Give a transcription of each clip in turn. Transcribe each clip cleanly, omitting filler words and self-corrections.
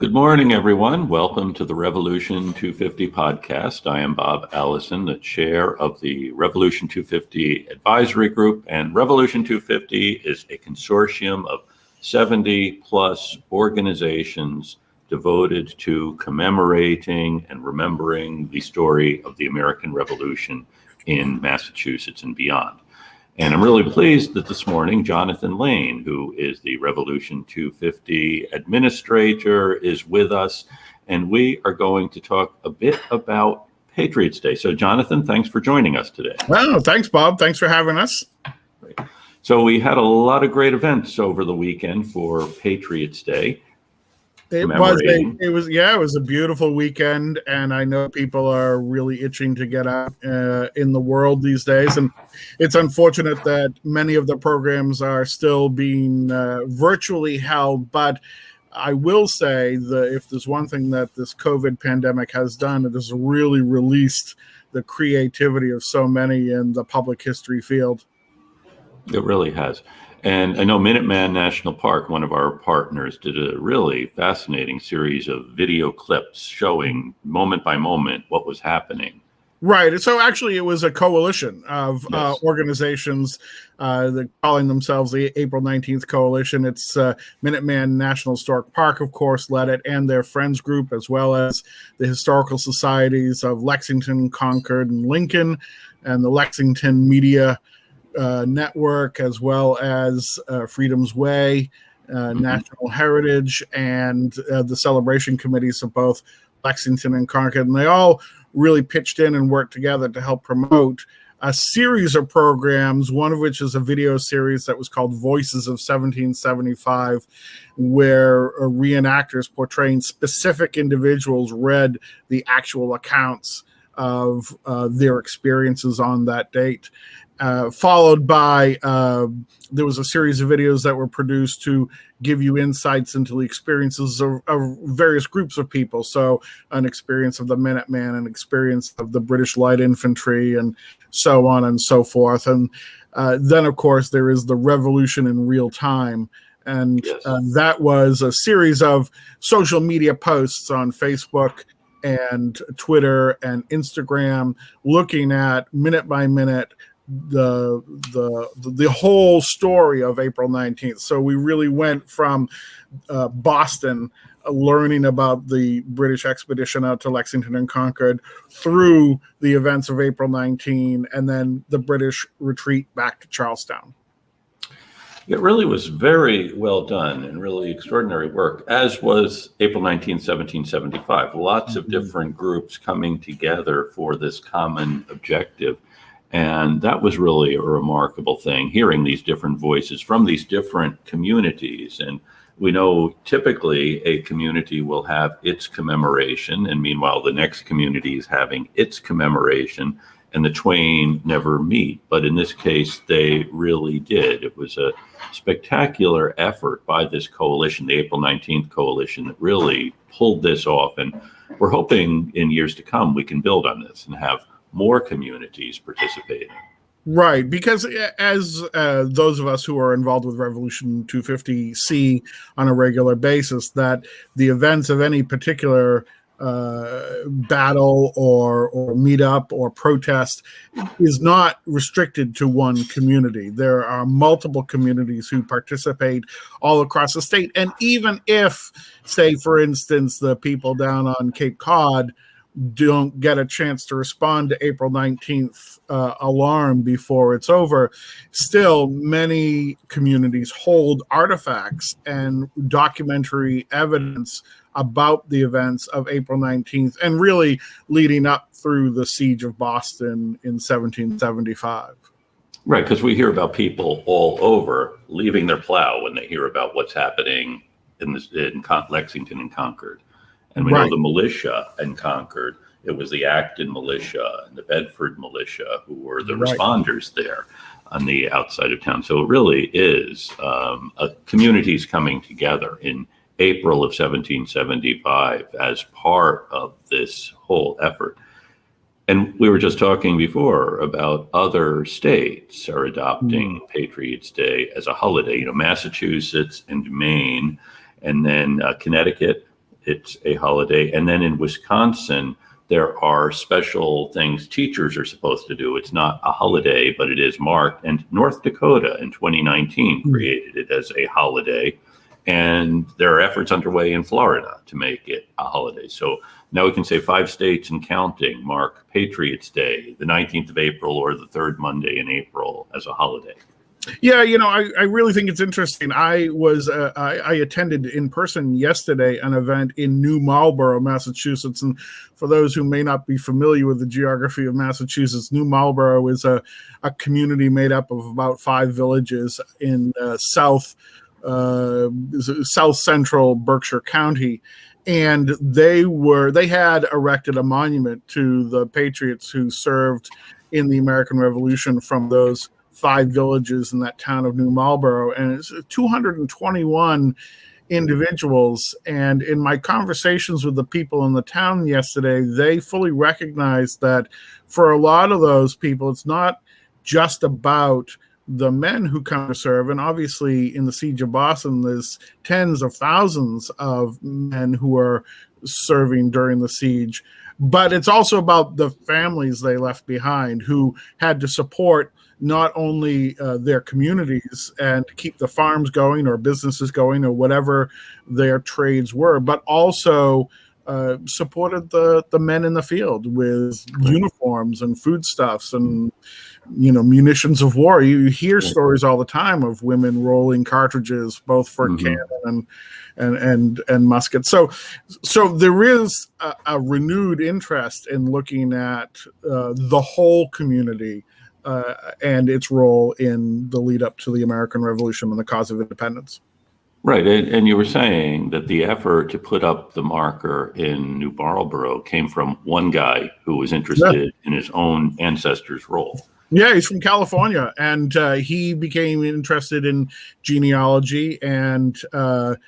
Good morning, everyone. Welcome to the Revolution 250 podcast. I am Bob Allison, the chair of the Revolution 250 Advisory Group, and Revolution 250 is a consortium of 70 plus organizations devoted to commemorating and remembering the story of the American Revolution in Massachusetts and beyond. And I'm really pleased that this morning, Jonathan Lane, who is the Revolution 250 administrator, is with us. And we are going to talk a bit about Patriots Day. So, Jonathan, thanks for joining us today. Well, thanks, Bob. Thanks for having us. So we had a lot of great events over the weekend for Patriots Day. It was a beautiful weekend, and I know people are really itching to get out in the world these days. And it's unfortunate that many of the programs are still being virtually held. But I will say that if there's one thing that this COVID pandemic has done, it has really released the creativity of so many in the public history field. It really has. And I know Minutemen National Park, one of our partners, did a really fascinating series of video clips showing moment by moment what was happening. Right. So actually, it was a coalition of organizations that calling themselves the April 19th Coalition. It's Minuteman National Historic Park, of course, led it, and their friends group, as well as the historical societies of Lexington, Concord, and Lincoln, and the Lexington Media Network, as well as Freedom's Way, National Heritage, and the celebration committees of both Lexington and Concord. And they all really pitched in and worked together to help promote a series of programs, one of which is a video series that was called Voices of 1775, where reenactors portraying specific individuals read the actual accounts of their experiences on that date. Followed by, there was a series of videos that were produced to give you insights into the experiences of various groups of people. So an experience of the Minutemen, an experience of the British Light Infantry, and so on and so forth. And then, of course, there is the Revolution in Real Time. And that was a series of social media posts on Facebook and Twitter and Instagram, looking at minute by minute the whole story of April 19th. So we really went from Boston, learning about the British expedition out to Lexington and Concord, through the events of April 19, and then the British retreat back to Charlestown. It really was very well done and really extraordinary work, as was April 19, 1775. Lots of different groups coming together for this common objective. And that was really a remarkable thing, hearing these different voices from these different communities. And we know typically a community will have its commemoration, and meanwhile the next community is having its commemoration, and the twain never meet. But in this case, they really did. It was a spectacular effort by this coalition, the April 19th Coalition, that really pulled this off. And we're hoping in years to come we can build on this and have more communities participating. Right, because as those of us who are involved with Revolution 250 see on a regular basis, that the events of any particular battle or meetup or protest is not restricted to one community. There are multiple communities who participate all across the state. And even if, say, for instance, the people down on Cape Cod don't get a chance to respond to April 19th alarm before it's over, still many communities hold artifacts and documentary evidence about the events of April 19th and really leading up through the siege of Boston in 1775. Right, because we hear about people all over leaving their plow when they hear about what's happening in Lexington and Concord. And we know the militia in Concord, it was the Acton militia and the Bedford militia who were the responders there on the outside of town. So it really is communities coming together in April of 1775 as part of this whole effort. And we were just talking before about other states are adopting Patriots Day as a holiday. You know, Massachusetts and Maine, and then Connecticut it's a holiday. And then in Wisconsin, there are special things teachers are supposed to do. It's not a holiday, but it is marked. And North Dakota in 2019 created it as a holiday. And there are efforts underway in Florida to make it a holiday. So now we can say 5 states and counting mark Patriots Day, the 19th of April or the third Monday in April, as a holiday. Yeah, I really think it's interesting. I attended in person yesterday an event in New Marlborough, Massachusetts. And for those who may not be familiar with the geography of Massachusetts, New Marlborough is a community made up of about 5 villages in south central Berkshire County. And they had erected a monument to the patriots who served in the American Revolution from those 5 villages in that town of New Marlborough, and it's 221 individuals. And in my conversations with the people in the town yesterday, they fully recognized that for a lot of those people, it's not just about the men who come to serve. And obviously in the Siege of Boston, there's tens of thousands of men who are serving during the siege, but it's also about the families they left behind who had to support not only their communities and keep the farms going or businesses going or whatever their trades were, but also supported the men in the field with uniforms and foodstuffs and munitions of war. You hear stories all the time of women rolling cartridges both for cannon and muskets. So there is a renewed interest in looking at the whole community and its role in the lead up to the American Revolution and the cause of independence. Right. And you were saying that the effort to put up the marker in New Marlborough came from one guy who was interested in his own ancestors' role. Yeah, he's from California, and he became interested in genealogy and found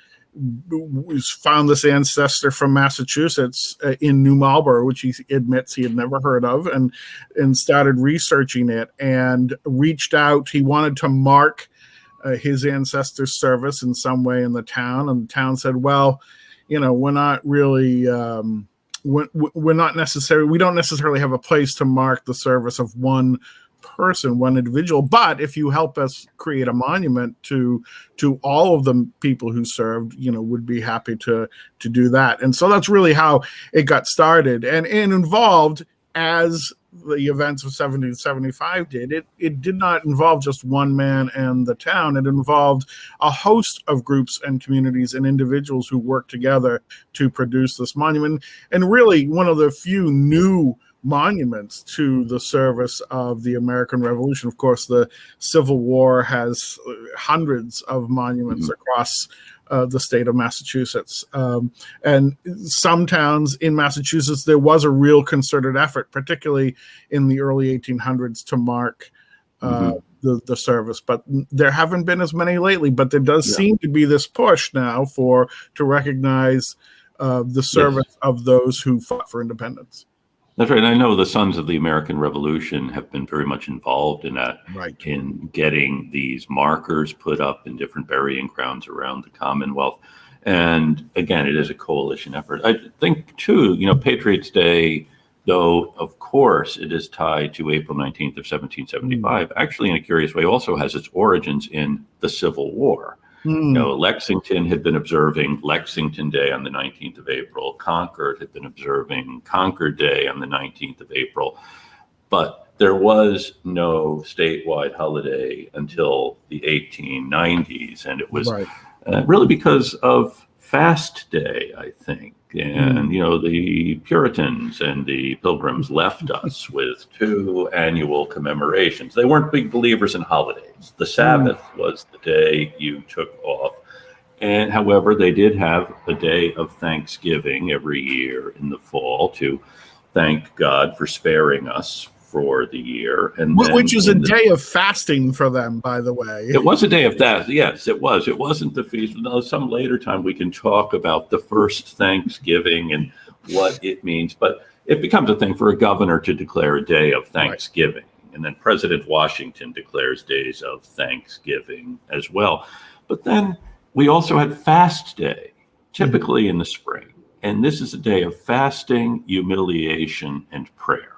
this ancestor from Massachusetts in New Marlborough, which he admits he had never heard of, and started researching it and reached out. He wanted to mark his ancestor's service in some way in the town, and the town said, well, we're not really we don't necessarily have a place to mark the service of one person, one individual, but if you help us create a monument to all of the people who served, would be happy to do that. And so that's really how it got started, and involved, as the events of 1775 did, it did not involve just one man and the town. It involved a host of groups and communities and individuals who worked together to produce this monument, and really one of the few new monuments to the service of the American Revolution. Of course, the Civil War has hundreds of monuments across the state of Massachusetts. And some towns in Massachusetts, there was a real concerted effort, particularly in the early 1800s, to mark the service. But there haven't been as many lately, but there does seem to be this push now to recognize the service of those who fought for independence. That's right. And I know the Sons of the American Revolution have been very much involved in that, in getting these markers put up in different burying grounds around the Commonwealth. And again, it is a coalition effort. I think, too, Patriots Day, though, of course, it is tied to April 19th of 1775, actually, in a curious way, also has its origins in the Civil War. Lexington had been observing Lexington Day on the 19th of April. Concord had been observing Concord Day on the 19th of April. But there was no statewide holiday until the 1890s. And it was really because of Fast Day, I think. And, the Puritans and the Pilgrims left us with 2 annual commemorations. They weren't big believers in holidays. The Sabbath was the day you took off. And however, they did have a day of Thanksgiving every year in the fall to thank God for sparing us for the year. And which is a day of fasting for them, by the way. It was a day of that. Yes, it was. It wasn't the feast. No, some later time we can talk about the first Thanksgiving and what it means. But it becomes a thing for a governor to declare a day of Thanksgiving. And then President Washington declares days of Thanksgiving as well. But then we also had Fast Day, typically in the spring. And this is a day of fasting, humiliation, and prayer.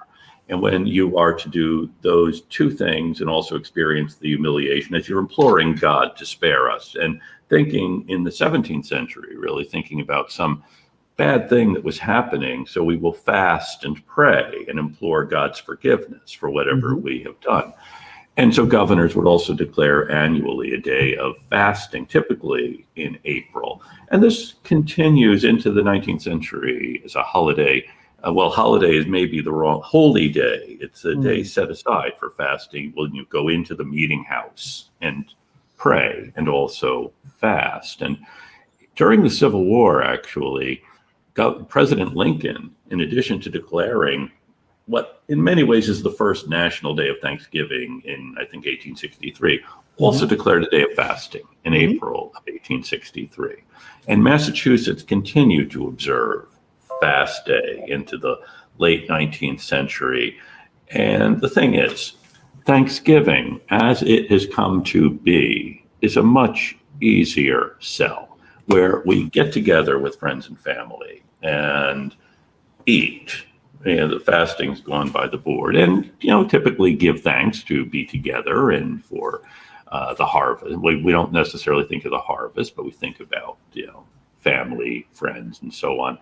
And when you are to do those two things and also experience the humiliation, as you're imploring God to spare us, and thinking in the 17th century, really thinking about some bad thing that was happening, so we will fast and pray and implore God's forgiveness for whatever we have done. And so governors would also declare annually a day of fasting, typically in April. And this continues into the 19th century as a holiday. Well, holiday is maybe the wrong, holy day. It's a day set aside for fasting when you go into the meeting house and pray and also fast. And during the Civil War, actually, President Lincoln, in addition to declaring what in many ways is the first national day of Thanksgiving in, I think, 1863, also declared a day of fasting in April of 1863. And Massachusetts continued to observe fast day into the late 19th century. And the thing is, Thanksgiving, as it has come to be, is a much easier sell, where we get together with friends and family and eat. The fasting's gone by the board, and typically give thanks to be together and for the harvest. We don't necessarily think of the harvest, but we think about family, friends, and so on.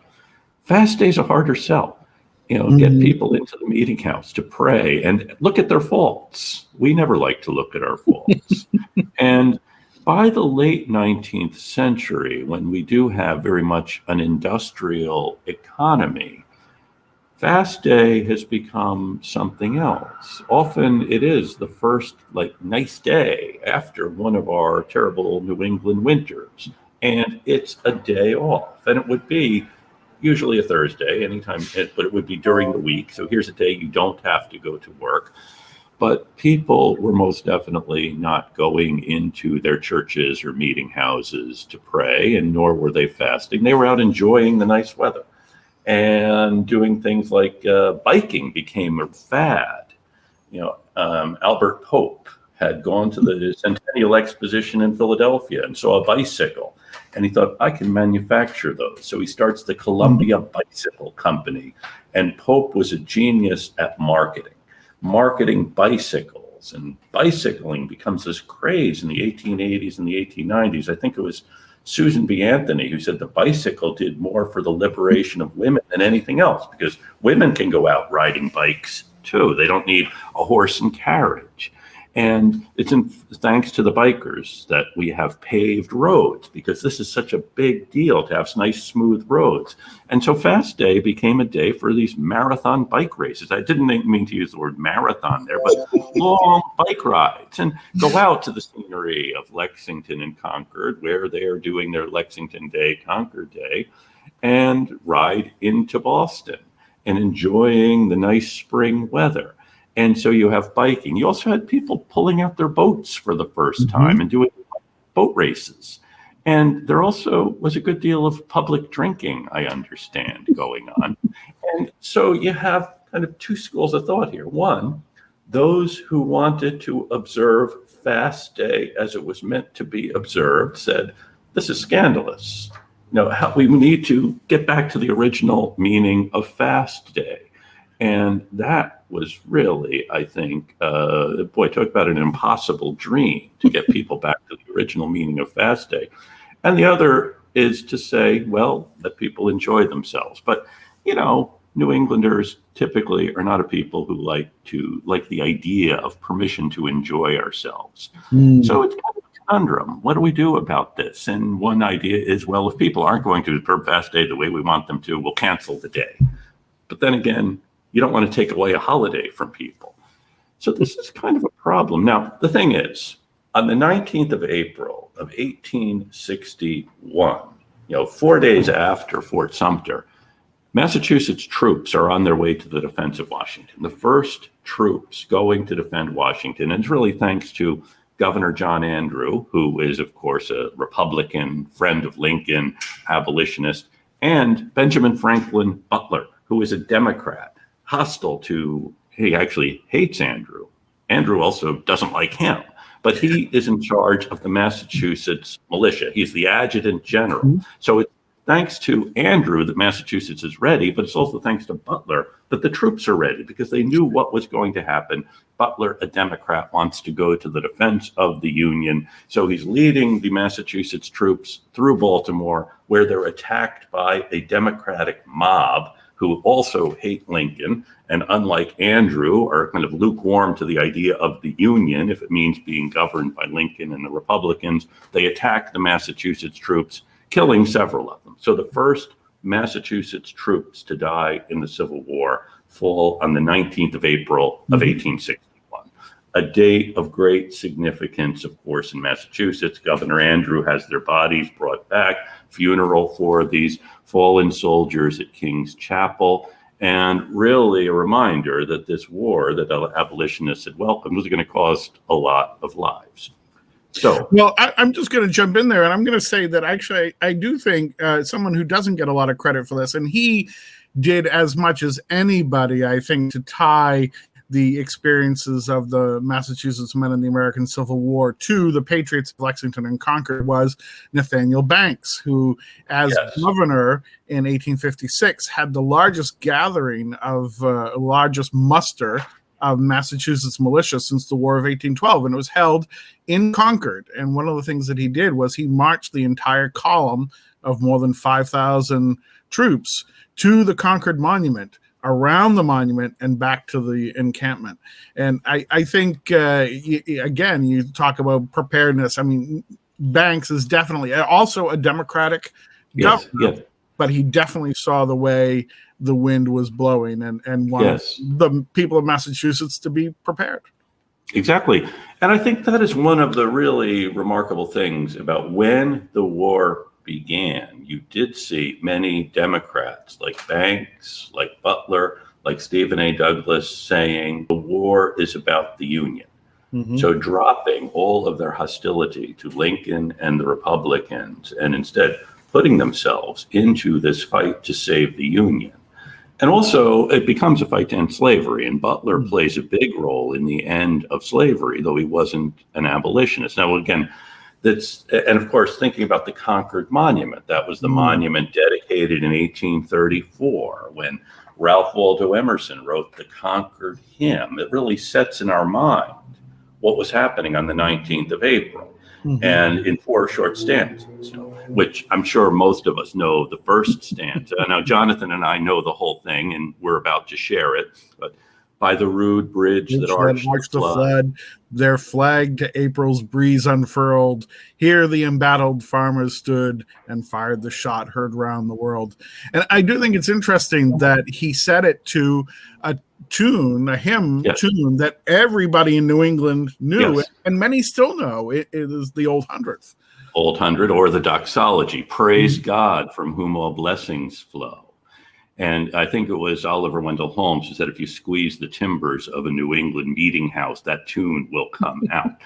Fast day's a harder sell. Get people into the meeting house to pray and look at their faults. We never like to look at our faults. And by the late 19th century, when we do have very much an industrial economy, fast day has become something else. Often it is the first nice day after one of our terrible New England winters. And it's a day off. And it would be usually a Thursday, but it would be during the week. So here's a day you don't have to go to work. But people were most definitely not going into their churches or meeting houses to pray, and nor were they fasting. They were out enjoying the nice weather and doing things like biking became a fad. Albert Pope had gone to the Centennial Exposition in Philadelphia and saw a bicycle. And he thought, I can manufacture those. So he starts the Columbia Bicycle Company. And Pope was a genius at marketing bicycles. And bicycling becomes this craze in the 1880s and the 1890s. I think it was Susan B. Anthony who said the bicycle did more for the liberation of women than anything else, because women can go out riding bikes too. They don't need a horse and carriage. And it's thanks to the bikers that we have paved roads, because this is such a big deal to have nice, smooth roads. And so Fast Day became a day for these marathon bike races. I didn't mean to use the word marathon there, but long bike rides, and go out to the scenery of Lexington and Concord, where they are doing their Lexington Day, Concord Day, and ride into Boston and enjoying the nice spring weather. And so you have biking. You also had people pulling out their boats for the first time and doing boat races. And there also was a good deal of public drinking, I understand, going on. And so you have kind of two schools of thought here. One, those who wanted to observe Fast Day as it was meant to be observed said, this is scandalous. We need to get back to the original meaning of Fast Day. And that was really, I think, talk about an impossible dream to get people back to the original meaning of Fast Day. And the other is to say, well, let people enjoy themselves. But, New Englanders typically are not a people who like the idea of permission to enjoy ourselves. So it's kind of a conundrum. What do we do about this? And one idea is, well, if people aren't going to observe Fast Day the way we want them to, we'll cancel the day. But then again, you don't want to take away a holiday from people. So this is kind of a problem. Now, the thing is, on the 19th of April of 1861, 4 days after Fort Sumter, Massachusetts troops are on their way to the defense of Washington. The first troops going to defend Washington. And it's really thanks to Governor John Andrew, who is, of course, a Republican, friend of Lincoln, abolitionist, and Benjamin Franklin Butler, who is a Democrat. He actually hates Andrew. Andrew also doesn't like him, but he is in charge of the Massachusetts militia. He's the adjutant general. So it's thanks to Andrew that Massachusetts is ready, but it's also thanks to Butler that the troops are ready, because they knew what was going to happen. Butler, a Democrat, wants to go to the defense of the Union. So he's leading the Massachusetts troops through Baltimore, where they're attacked by a Democratic mob who also hate Lincoln, and unlike Andrew, are kind of lukewarm to the idea of the Union if it means being governed by Lincoln and the Republicans. They attack the Massachusetts troops, killing several of them. So the first Massachusetts troops to die in the Civil War fall on the 19th of April of 1861, a date of great significance, of course, in Massachusetts. Governor Andrew has their bodies brought back, funeral for these fallen soldiers at King's Chapel, and really a reminder that this war that abolitionists had welcomed was going to cost a lot of lives. So, well, I'm just going to jump in there, and I'm going to say that actually I do think someone who doesn't get a lot of credit for this, and he did as much as anybody, I think, to tie the experiences of the Massachusetts men in the American Civil War to the Patriots of Lexington and Concord, was Nathaniel Banks, who, as governor in 1856, had the largest gathering of largest muster of Massachusetts militia since the War of 1812, and it was held in Concord. And one of the things that he did was he marched the entire column of more than 5,000 troops to the Concord Monument, around the monument, and back to the encampment. And I think, again, you talk about preparedness. I mean, Banks is definitely also a Democratic governor, but he definitely saw the way the wind was blowing and wanted the people of Massachusetts to be prepared. Exactly. And I think that is one of the really remarkable things about when the war began. You did see many Democrats like Banks, like Butler, like Stephen A. Douglas saying the war is about the Union. So dropping all of their hostility to Lincoln and the Republicans, and instead putting themselves into this fight to save the Union. And also, it becomes a fight to end slavery, and Butler plays a big role in the end of slavery, though he wasn't an abolitionist. Now, again, and of course, thinking about the Concord Monument, that was the monument dedicated in 1834 when Ralph Waldo Emerson wrote the Concord Hymn. It really sets in our mind what was happening on the 19th of April. And in 4 short stanzas, which I'm sure most of us know the first stanza. Now, Jonathan and I know the whole thing, and we're about to share it. But by the rude bridge that arched the flood, their flag to April's breeze unfurled. Here the embattled farmers stood and fired the shot heard round the world. And I do think it's interesting that he set it to a tune, a hymn tune that everybody in New England knew, and many still know. It is the Old Hundredth. Old Hundred, or the doxology, praise God from whom all blessings flow. And I think it was Oliver Wendell Holmes who said, if you squeeze the timbers of a New England meeting house, that tune will come out.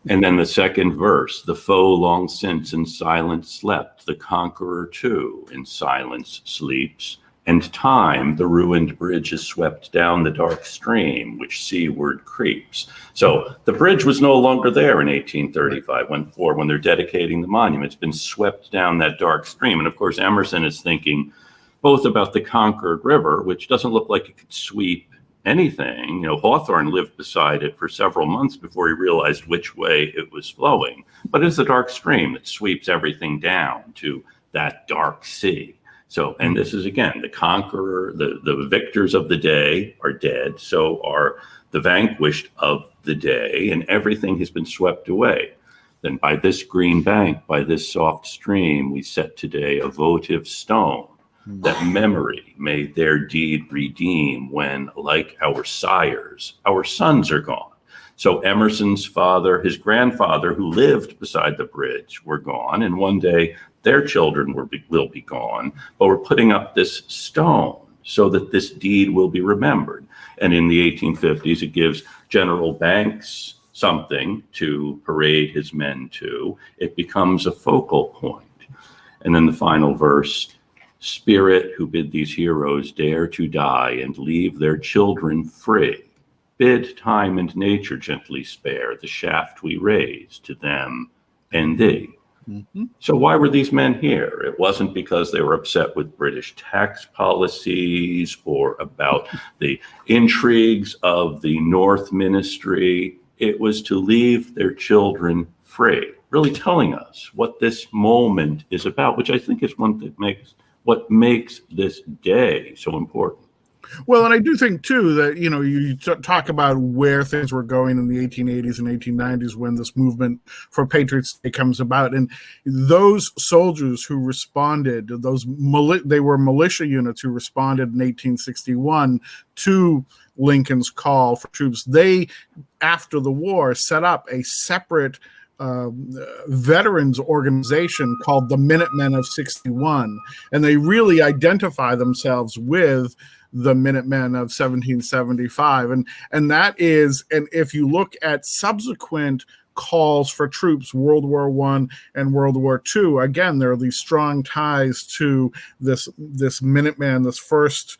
And then the second verse, the foe long since in silence slept, the conqueror too in silence sleeps. And time, the ruined bridge is swept down the dark stream, which seaward creeps. So the bridge was no longer there in 1835 when they're dedicating the monument. It's been swept down that dark stream. And of course, Emerson is thinking both about the Concord River, which doesn't look like it could sweep anything. Hawthorne lived beside it for several months before he realized which way it was flowing. But it's the dark stream that sweeps everything down to that dark sea. So, and this is, again, the conqueror, the victors of the day are dead. So are the vanquished of the day, and everything has been swept away. Then by this green bank, by this soft stream, we set today a votive stone, that memory may their deed redeem when, like our sires, our sons are gone. So Emerson's father, his grandfather, who lived beside the bridge, were gone, and one day their children will be gone. But we're putting up this stone so that this deed will be remembered. And in the 1850s, it gives General Banks something to parade his men to. It becomes a focal point. And then the final verse, Spirit, who bid these heroes dare to die and leave their children free, bid time and nature gently spare the shaft we raise to them and thee. Mhm. So why were these men here? It wasn't because they were upset with British tax policies or about the intrigues of the North Ministry. It was to leave their children free, really telling us what this moment is about, which I think is what makes this day so important. Well, and I do think too that you talk about where things were going in the 1880s and 1890s when this movement for Patriots Day comes about, and those soldiers who responded, they were militia units who responded in 1861 to Lincoln's call for troops. They, after the war, set up a separate veterans organization called the Minutemen of 61, and they really identify themselves with the Minutemen of 1775, and that is, and if you look at subsequent calls for troops, World War I and World War II, again, there are these strong ties to this Minuteman, this first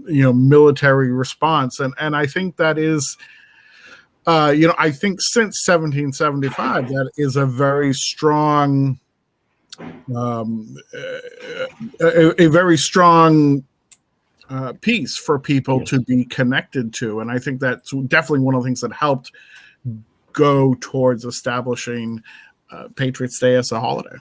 military response, and I think that is. I think since 1775, that is a very strong, a very strong piece for people to be connected to. And I think that's definitely one of the things that helped go towards establishing Patriots Day as a holiday.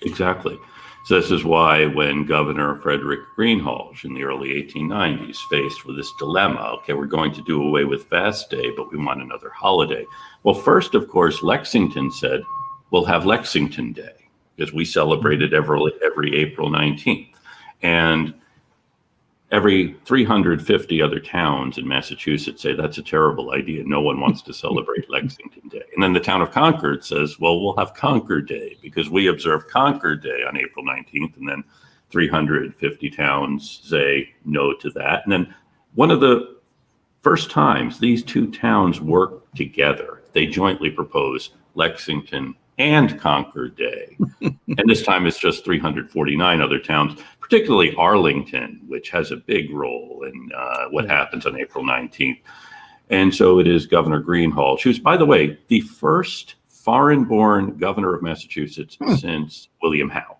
Exactly. So this is why when Governor Frederick Greenhalgh in the early 1890s faced with this dilemma, okay, we're going to do away with Fast Day, but we want another holiday. Well, first, of course, Lexington said, we'll have Lexington Day because we celebrated every April 19th. And every 350 other towns in Massachusetts say that's a terrible idea. No one wants to celebrate Lexington Day. And then the town of Concord says, well, we'll have Concord Day because we observe Concord Day on April 19th. And then 350 towns say no to that. And then one of the first times these two towns work together, they jointly propose Lexington and Concord Day. And this time it's just 349 other towns, particularly Arlington, which has a big role in what happens on April 19th. And so it is Governor Greenhalgh, who's, by the way, the first foreign-born governor of Massachusetts since William Howe.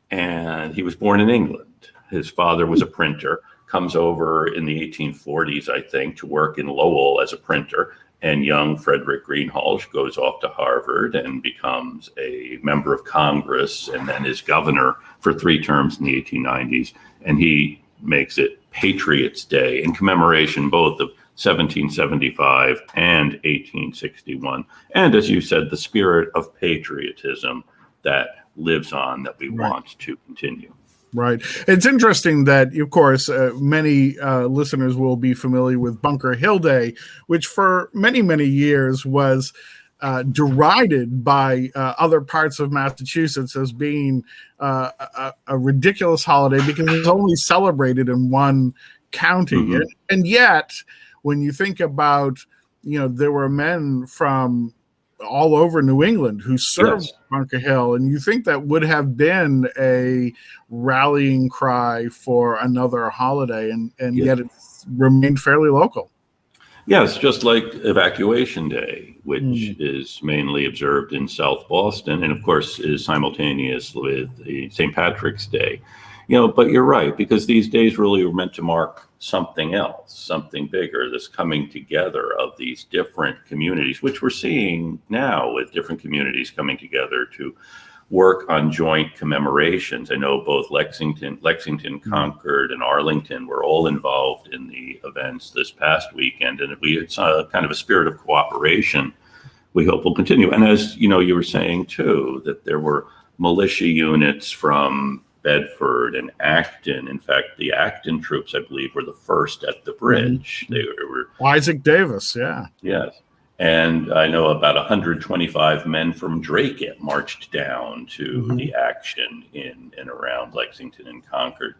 And he was born in England. His father was a printer, comes over in the 1840s, I think, to work in Lowell as a printer. And young Frederick Greenhalgh goes off to Harvard and becomes a member of Congress and then is governor for 3 terms in the 1890s. And he makes it Patriots Day in commemoration both of 1775 and 1861. And as you said, the spirit of patriotism that lives on, that we want to continue. Right. It's interesting that, of course, many listeners will be familiar with Bunker Hill Day, which for many, many years was derided by other parts of Massachusetts as being a ridiculous holiday because it's only celebrated in one county. Mm-hmm. And yet, when you think about, there were men from all over New England who served Bunker Hill, and you think that would have been a rallying cry for another holiday, and yet it's remained fairly local. Yes, just like Evacuation Day, which is mainly observed in South Boston, and of course is simultaneous with the St. Patrick's Day. But you're right, because these days really were meant to mark something else, something bigger, this coming together of these different communities, which we're seeing now with different communities coming together to work on joint commemorations. I know both Lexington, Concord, and Arlington were all involved in the events this past weekend, and we saw kind of a spirit of cooperation we hope will continue. And as you were saying too, that there were militia units from Bedford and Acton. In fact, the Acton troops, I believe, were the first at the bridge. They were Isaac Davis, yeah. Yes. And I know about 125 men from Drake marched down to the action in and around Lexington and Concord.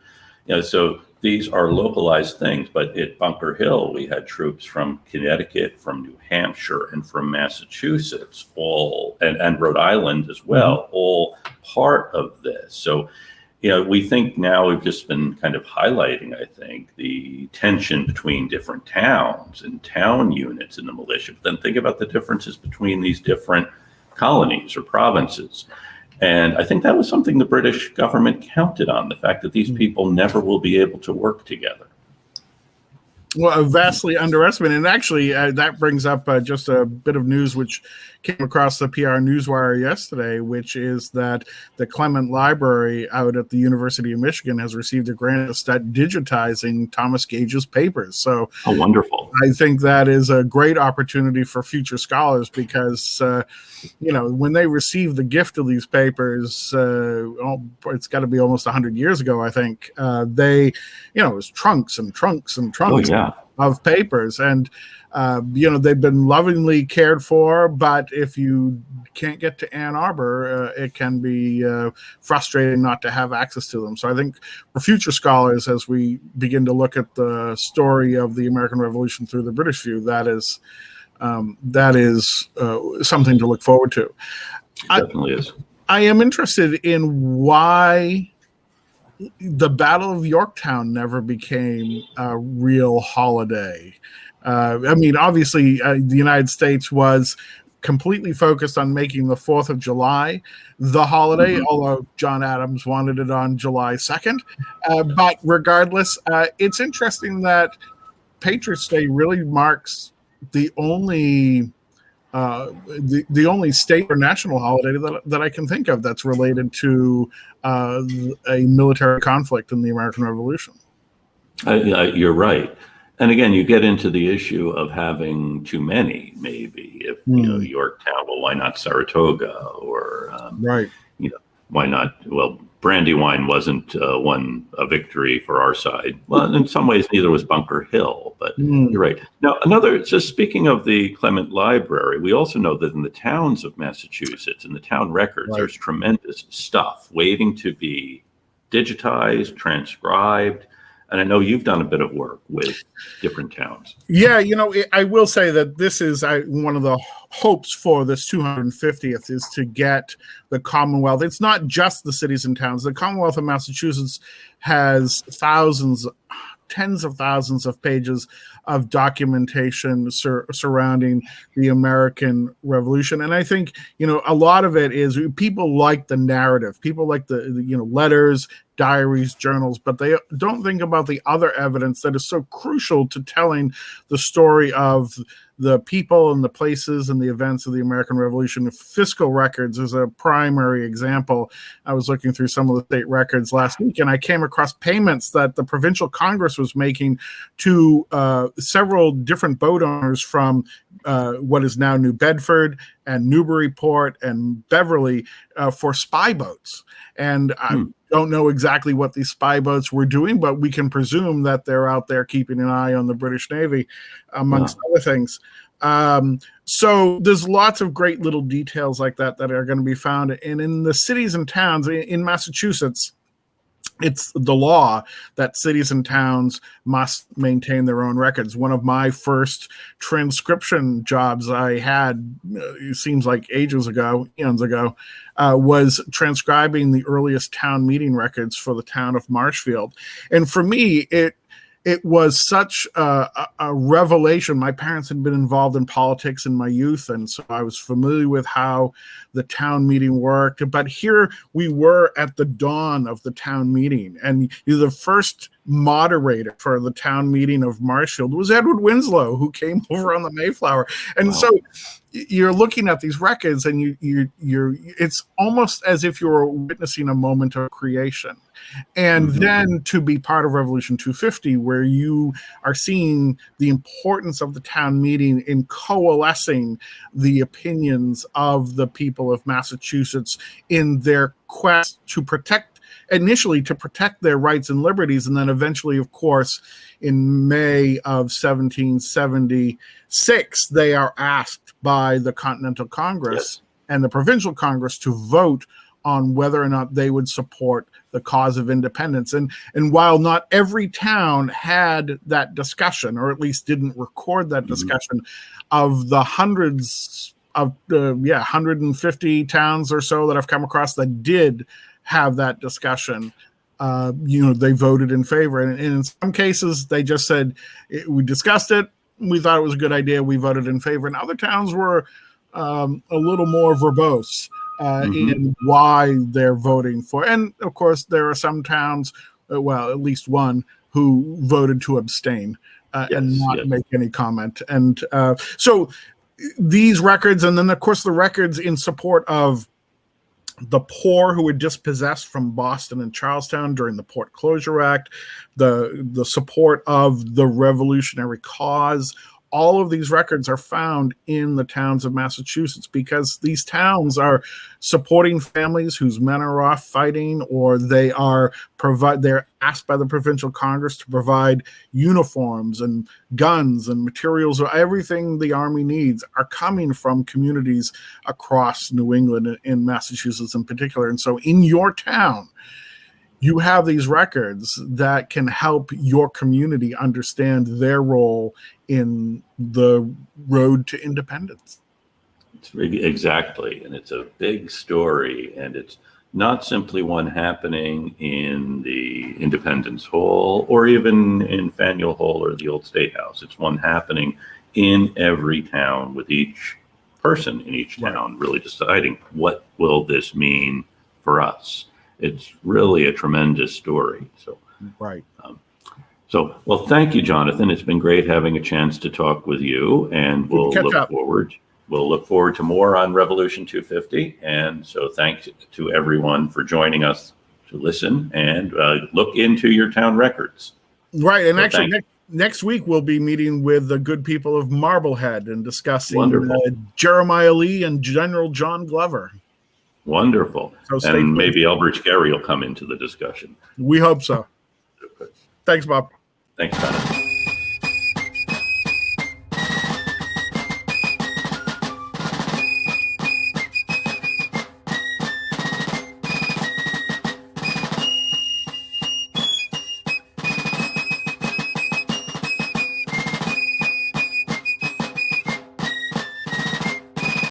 So these are localized things, but at Bunker Hill, we had troops from Connecticut, from New Hampshire, and from Massachusetts, all, and Rhode Island as well, all part of this. So we think now we've just been kind of highlighting, I think, the tension between different towns and town units in the militia. But then think about the differences between these different colonies or provinces. And I think that was something the British government counted on, the fact that these people never will be able to work together. Well, vastly underestimated. And actually, that brings up just a bit of news which came across the PR Newswire yesterday, which is that the Clement Library out at the University of Michigan has received a grant to start digitizing Thomas Gage's papers. So, oh, wonderful. I think that is a great opportunity for future scholars because, when they received the gift of these papers, it's got to be almost 100 years ago, I think, it was trunks and trunks and trunks of papers. And, they've been lovingly cared for, but if you can't get to Ann Arbor, it can be frustrating not to have access to them. So I think for future scholars, as we begin to look at the story of the American Revolution through the British view, that is something to look forward to. It definitely is. I am interested in why the Battle of Yorktown never became a real holiday. Obviously, the United States was completely focused on making the 4th of July the holiday, although John Adams wanted it on July 2nd. But regardless, it's interesting that Patriots Day really marks the only state or national holiday that I can think of that's related to a military conflict in the American Revolution. You're right. And again, you get into the issue of having too many, maybe. If, Yorktown, well, why not Saratoga? Or, right. Why not? Well, Brandywine wasn't a victory for our side. Well, in some ways, neither was Bunker Hill, but you're right. Now, just speaking of the Clement Library, we also know that in the towns of Massachusetts, in the town records, there's tremendous stuff waiting to be digitized, transcribed. And I know you've done a bit of work with different towns. Yeah, I will say that this is one of the hopes for this 250th is to get the Commonwealth. It's not just the cities and towns. The Commonwealth of Massachusetts has tens of thousands of pages of documentation surrounding the American Revolution. And I think, a lot of it is people like the narrative. People like the letters, diaries, journals, but they don't think about the other evidence that is so crucial to telling the story of the people and the places and the events of the American Revolution. Fiscal records is a primary example. I was looking through some of the state records last week, and I came across payments that the provincial Congress was making to several different boat owners from what is now New Bedford and Newburyport and Beverly for spy boats. And I don't know exactly what these spy boats were doing, but we can presume that they're out there keeping an eye on the British Navy, amongst other things. So there's lots of great little details like that are going to be found. And in the cities and towns in Massachusetts, it's the law that cities and towns must maintain their own records. One of my first transcription jobs I had, it seems like eons ago, was transcribing the earliest town meeting records for the town of Marshfield. And for me, it was such a revelation. My parents had been involved in politics in my youth, and so I was familiar with how the town meeting worked. But here we were at the dawn of the town meeting, and the first moderator for the town meeting of Marshfield was Edward Winslow, who came over on the Mayflower. And so you're looking at these records, and you're it's almost as if you're witnessing a moment of creation. And then to be part of Revolution 250, where you are seeing the importance of the town meeting in coalescing the opinions of the people of Massachusetts in their quest to protect their rights and liberties. And then eventually, of course, in May of 1776, they are asked by the Continental Congress and the Provincial Congress to vote on whether or not they would support the cause of independence. And while not every town had that discussion, or at least didn't record that discussion, of the hundreds of 150 towns or so that I've come across that did have that discussion, they voted in favor. And in some cases, they just said, we discussed it, we thought it was a good idea, we voted in favor. And other towns were a little more verbose Mhm. in why they're voting for. And of course, there are some towns, well, at least one, who voted to abstain and Yes, not yes. make any comment. And so these records, and then of course the records in support of the poor who were dispossessed from Boston and Charlestown during the Port Closure Act, the support of the revolutionary cause. All of these records are found in the towns of Massachusetts because these towns are supporting families whose men are off fighting, or they're asked by the provincial Congress to provide uniforms and guns and materials, or everything the Army needs are coming from communities across New England and in Massachusetts in particular. And so in your town, you have these records that can help your community understand their role in the road to independence. Exactly. And it's a big story. And it's not simply one happening in the Independence Hall or even in Faneuil Hall or the Old State House. It's one happening in every town, with each person in each town really deciding, what will this mean for us? It's really a tremendous story. So, Right. well, thank you, Jonathan. It's been great having a chance to talk with you, and Good to catch up. We'll look forward to more on Revolution 250. And so thanks to everyone for joining us to listen, and look into your town records. Right. And So actually, next week we'll be meeting with the good people of Marblehead and discussing Jeremiah Lee and General John Glover. Wonderful. So and maybe Elbridge Gerry will come into the discussion. We hope so. Thanks, Bob. Thanks, Jonathan.